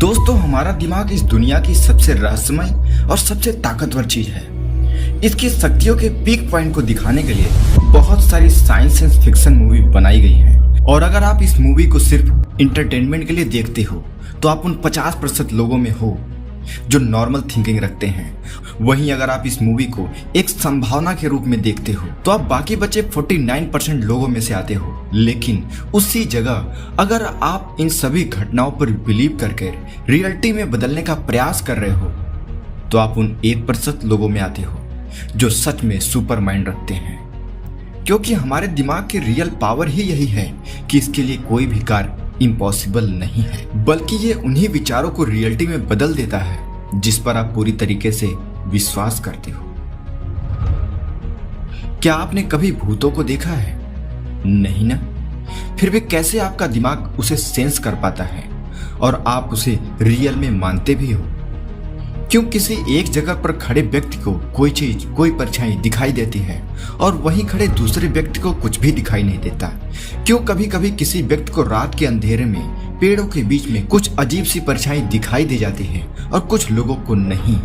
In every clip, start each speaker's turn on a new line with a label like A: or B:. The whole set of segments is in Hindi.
A: दोस्तों, हमारा दिमाग इस दुनिया की सबसे रहस्यमय और सबसे ताकतवर चीज है। इसकी शक्तियों के पीक पॉइंट को दिखाने के लिए बहुत सारी साइंस एंड फिक्शन मूवी बनाई गई हैं। और अगर आप इस मूवी को सिर्फ इंटरटेनमेंट के लिए देखते हो तो आप उन 50% लोगों में हो जो नॉर्मल थिंकिंग रखते हैं। वहीं अगर आप इस मूवी को एक संभावना के रूप में देखते हो तो आप बाकी बचे 49% लोगों में से आते हो। लेकिन उसी जगह अगर आप इन सभी घटनाओं पर बिलीव करके रियलिटी में बदलने का प्रयास कर रहे हो तो आप उन 1% लोगों में आते हो जो सच में सुपर माइंड रखते हैं। क्योंकि हमारे दिमाग की रियल पावर ही यही है कि इसके लिए कोई भी कार्य इम्पॉसिबल नहीं है, बल्कि ये उन्हीं विचारों को रियलिटी में बदल देता है जिस पर आप पूरी तरीके से विश्वास करते हो। क्या आपने कभी भूतों को देखा है? नहीं ना? फिर भी कैसे आपका दिमाग उसे सेंस कर पाता है और आप उसे रियल में मानते भी हो? क्यों किसी एक जगह पर खड़े व्यक्ति को कोई चीज, कोई परछाई दिखाई देती है और वहीं खड़े दूसरे व्यक्ति को कुछ भी दिखाई नहीं देता? क्यों कभी कभी किसी व्यक्ति को रात के अंधेरे में पेड़ों के बीच में कुछ अजीब सी परछाई दिखाई दे जाती है और कुछ लोगों को नहीं?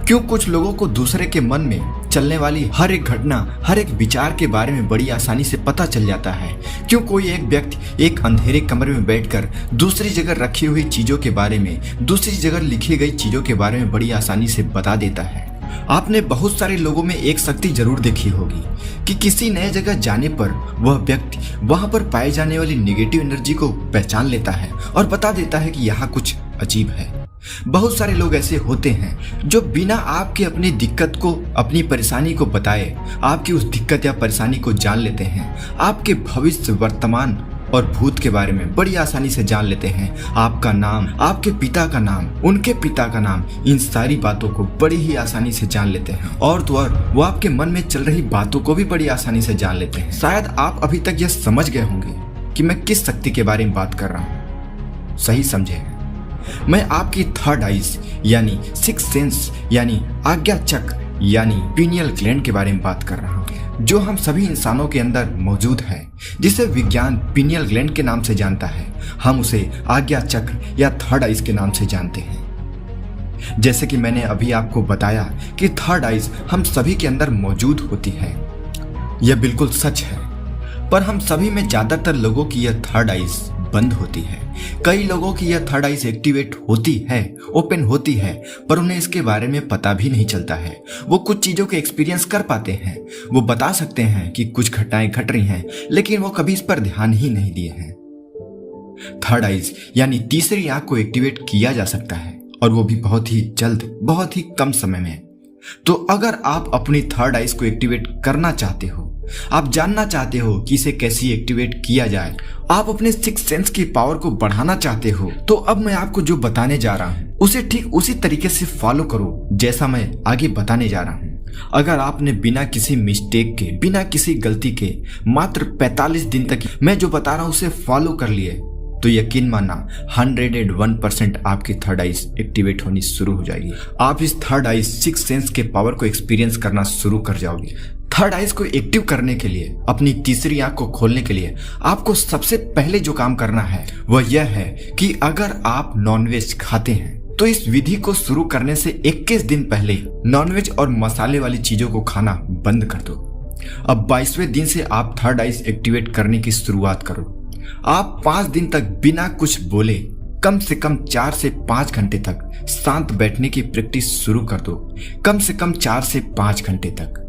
A: क्यों कुछ लोगों को दूसरे के मन में चलने वाली हर एक घटना, हर एक विचार के बारे में बड़ी आसानी से पता चल जाता है? क्यों कोई एक व्यक्ति एक अंधेरे कमरे में बैठकर दूसरी जगह रखी हुई चीजों के बारे में, दूसरी जगह लिखी गई चीजों के बारे में बड़ी आसानी से बता देता है? आपने बहुत सारे लोगों में एक शक्ति जरूर देखी होगी कि किसी नए जगह जाने पर वह व्यक्ति वहां पर पाए जाने वाली नेगेटिव एनर्जी को पहचान लेता है और बता देता है कि यहाँ कुछ अजीब है। बहुत सारे लोग ऐसे होते हैं जो बिना आपकी अपनी दिक्कत को, अपनी परेशानी को बताए आपकी उस दिक्कत या परेशानी को जान लेते हैं। आपके भविष्य, वर्तमान और भूत के बारे में बड़ी आसानी से जान लेते हैं। आपका नाम, आपके पिता का नाम, उनके पिता का नाम, इन सारी बातों को बड़ी ही आसानी से जान लेते हैं। और तो और वो आपके मन में चल रही बातों को भी बड़ी आसानी से जान लेते हैं। शायद आप अभी तक यह समझ गए होंगे कि मैं किस शक्ति के बारे में बात कर रहा हूँ। सही समझे हैं। मैं आपकी थर्ड आइज यानी सिक्स सेंस यानी आज्ञा चक्र यानी पीनियल ग्लैंड के बारे में बात कर रहा हूँ, जो हम सभी इंसानों के अंदर मौजूद है, जिसे विज्ञान पीनियल ग्लैंड के नाम से जानता है। हम उसे आज्ञा चक्र या थर्ड आइज के नाम से जानते हैं। जैसे कि मैंने अभी आपको बताया कि थर्ड आइज हम सभी के अंदर मौजूद होती है। यह बिल्कुल सच है, पर हम सभी में ज्यादातर लोगों की यह थर्ड आइज बंद होती है। कई लोगों की यह थर्ड आइज एक्टिवेट होती है, ओपन होती है, पर उन्हें इसके बारे में पता भी नहीं चलता है। वो कुछ चीजों के एक्सपीरियंस कर पाते हैं, वो बता सकते हैं कि कुछ घटनाएं घट रही हैं, लेकिन वो कभी इस पर ध्यान ही नहीं दिए हैं। थर्ड आइज यानी तीसरी आंख को एक्टिवेट किया जा सकता है, और वो भी बहुत ही जल्द, बहुत ही कम समय में। तो अगर आप अपनी थर्ड आइज को एक्टिवेट करना चाहते हो, आप जानना चाहते हो कि इसे कैसे एक्टिवेट किया जाए, आप अपने सिक्स सेंस की पावर को बढ़ाना चाहते हो, तो अब मैं आपको जो बताने जा रहा हूँ उसे ठीक उसी तरीके से फॉलो करो जैसा मैं आगे बताने जा रहा हूँ। अगर आपने बिना किसी मिस्टेक के, बिना किसी गलती के मात्र 45 दिन तक मैं जो बता रहा हूँ उसे फॉलो कर लिए, तो यकीन मानना 101% आपकी थर्ड आइज एक्टिवेट होनी शुरू हो जाएगी। आप इस थर्ड आइज सिक्स सेंस के पावर को एक्सपीरियंस करना शुरू कर जाओगे। थर्ड आइज को एक्टिव करने के लिए, अपनी तीसरी आंख को खोलने के लिए आपको सबसे पहले जो काम करना है वह यह है कि अगर आप नॉनवेज खाते हैं तो इस विधि को शुरू करने से 21 दिन पहले नॉनवेज और मसाले वाली चीजों को खाना बंद कर दो। अब 22वें दिन से आप थर्ड आइज एक्टिवेट करने की शुरुआत करो। आप 5 दिन तक बिना कुछ बोले कम से कम 4 से 5 घंटे तक शांत बैठने की प्रैक्टिस शुरू कर दो। कम से कम 4 से 5 घंटे तक।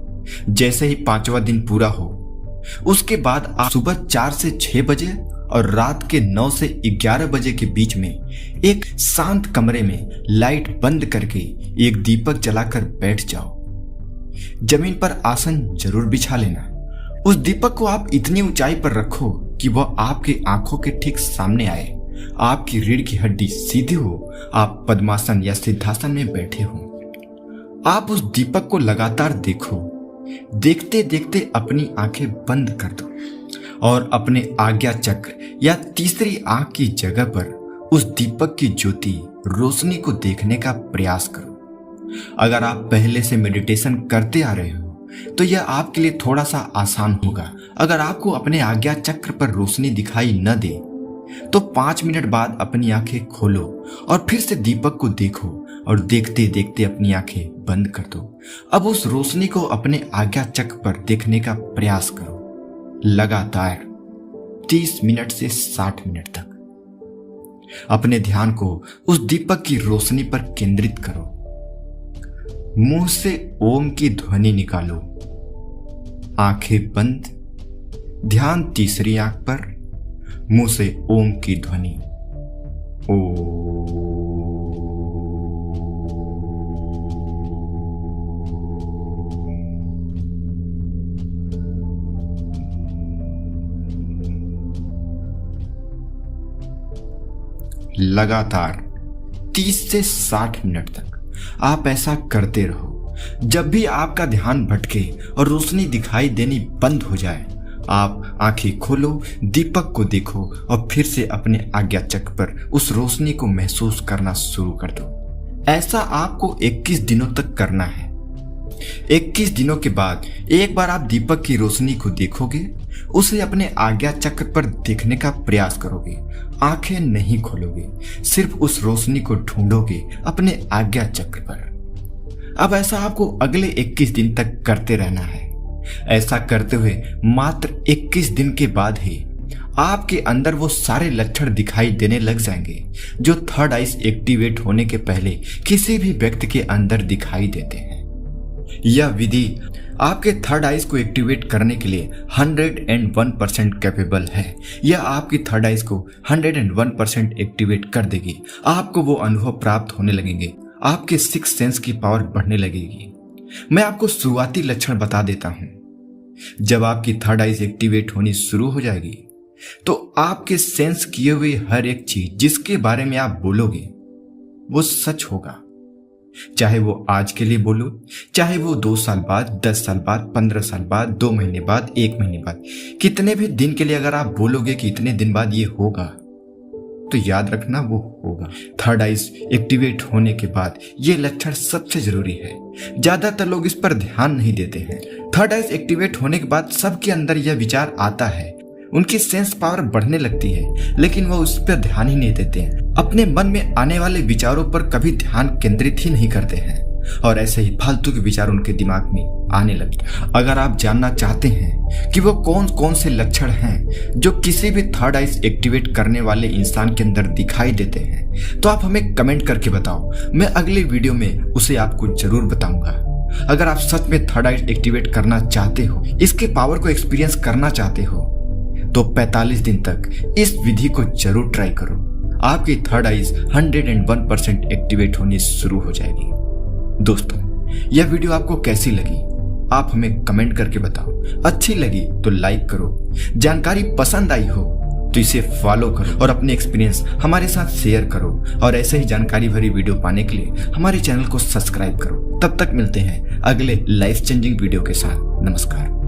A: जैसे ही 5वां दिन पूरा हो, उसके बाद आप सुबह 4 से 6 बजे और रात के 9 से 11 बजे के बीच में एक शांत कमरे में लाइट बंद करके एक दीपक जलाकर बैठ जाओ। जमीन पर आसन जरूर बिछा लेना। उस दीपक को आप इतनी ऊंचाई पर रखो कि वह आपकी आंखों के ठीक सामने आए, आपकी रीढ़ की हड्डी सीधी हो, आप पद्मासन या सिद्धासन में बैठे हो। आप उस दीपक को लगातार देखो। देखते देखते अपनी आंखें बंद कर दो और अपने आज्ञा चक्र या तीसरी आंख की जगह पर उस दीपक की ज्योति, रोशनी को देखने का प्रयास करो। अगर आप पहले से मेडिटेशन करते आ रहे हो तो यह आपके लिए थोड़ा सा आसान होगा। अगर आपको अपने आज्ञा चक्र पर रोशनी दिखाई न दे तो 5 मिनट बाद अपनी आंखें खोलो और फिर से दीपक को देखो और देखते देखते अपनी आंखें बंद कर दो। अब उस रोशनी को अपने आज्ञा चक्र पर देखने का प्रयास करो, लगातार 30 मिनट से 60 मिनट तक। अपने ध्यान को उस दीपक की रोशनी पर केंद्रित करो। मुंह से ओम की ध्वनि निकालो, आंखें बंद, ध्यान तीसरी आंख पर, मुंह से ओम की ध्वनि। ओ लगातार 30 से 60 मिनट तक आप ऐसा करते रहो। जब भी आपका ध्यान भटके और रोशनी दिखाई देनी बंद हो जाए, आप आंखें खोलो, दीपक को देखो और फिर से अपने आज्ञा चक्र पर उस रोशनी को महसूस करना शुरू कर दो। ऐसा आपको 21 दिनों तक करना है। 21 दिनों के बाद एक बार आप दीपक की रोशनी को देखोगे, उसे अपने आज्ञा चक्र पर देखने का प्रयास करोगे, आंखें नहीं खोलोगे, सिर्फ उस रोशनी को ढूंढोगे अपने आज्ञा चक्र पर। अब ऐसा आपको अगले 21 दिन तक करते रहना है। ऐसा करते हुए मात्र 21 दिन के बाद ही आपके अंदर वो सारे लक्षण दिखाई देने लग जाएंगे जो थर्ड आइज एक्टिवेट होने के पहले किसी भी व्यक्ति के अंदर दिखाई देते हैं। यह विधि आपके थर्ड आइज को एक्टिवेट करने के लिए 101% कैपेबल है। यह आपकी थर्ड आइज को 101% एक्टिवेट कर देगी। आपको वो अनुभव प्राप्त होने लगेंगे, आपके सिक्स सेंस की पावर बढ़ने लगेगी। मैं आपको शुरुआती लक्षण बता देता हूं। जब आपकी थर्ड आइज एक्टिवेट होनी शुरू हो जाएगी तो आपके सेंस किए हुए हर एक चीज जिसके बारे में आप बोलोगे वो सच होगा। चाहे वो आज के लिए बोलो, चाहे वो 2 साल बाद, 10 साल बाद, 15 साल बाद, 2 महीने बाद, 1 महीने बाद, कितने भी दिन के लिए अगर आप बोलोगे कि इतने दिन बाद ये होगा, तो याद रखना वो होगा। थर्ड आइज एक्टिवेट होने के बाद ये लक्षण सबसे जरूरी है। ज्यादातर लोग इस पर ध्यान नहीं देते हैं। थर्ड आइज एक्टिवेट होने के बाद सबके अंदर यह विचार आता है, उनकी सेंस पावर बढ़ने लगती है, लेकिन वो उस पर ध्यान ही नहीं देते हैं। अपने मन में आने वाले विचारों पर कभी ध्यान केंद्रित ही नहीं करते हैं और ऐसे ही फालतू के विचार उनके दिमाग में आने लगते हैं। अगर आप जानना चाहते हैं कि वो कौन कौन से लक्षण हैं जो किसी भी थर्ड आइज एक्टिवेट करने वाले इंसान के अंदर दिखाई देते हैं, तो आप हमें कमेंट करके बताओ। मैं अगले वीडियो में उसे आपको जरूर बताऊंगा। अगर आप सच में थर्ड आइज एक्टिवेट करना चाहते हो, इसके पावर को एक्सपीरियंस करना चाहते हो, तो 45 दिन तक इस विधि को जरूर ट्राई करो। आपकी थर्ड आइज 101% एक्टिवेट होनी शुरू हो जाएगी। दोस्तों, यह वीडियो आपको कैसी लगी आप हमें कमेंट करके बताओ। अच्छी लगी तो लाइक करो, जानकारी पसंद आई हो तो इसे फॉलो करो और अपने एक्सपीरियंस हमारे साथ शेयर करो। और ऐसे ही जानकारी भरी वीडियो पाने के लिए हमारे चैनल को सब्सक्राइब करो। तब तक मिलते हैं अगले लाइफ चेंजिंग वीडियो के साथ। नमस्कार।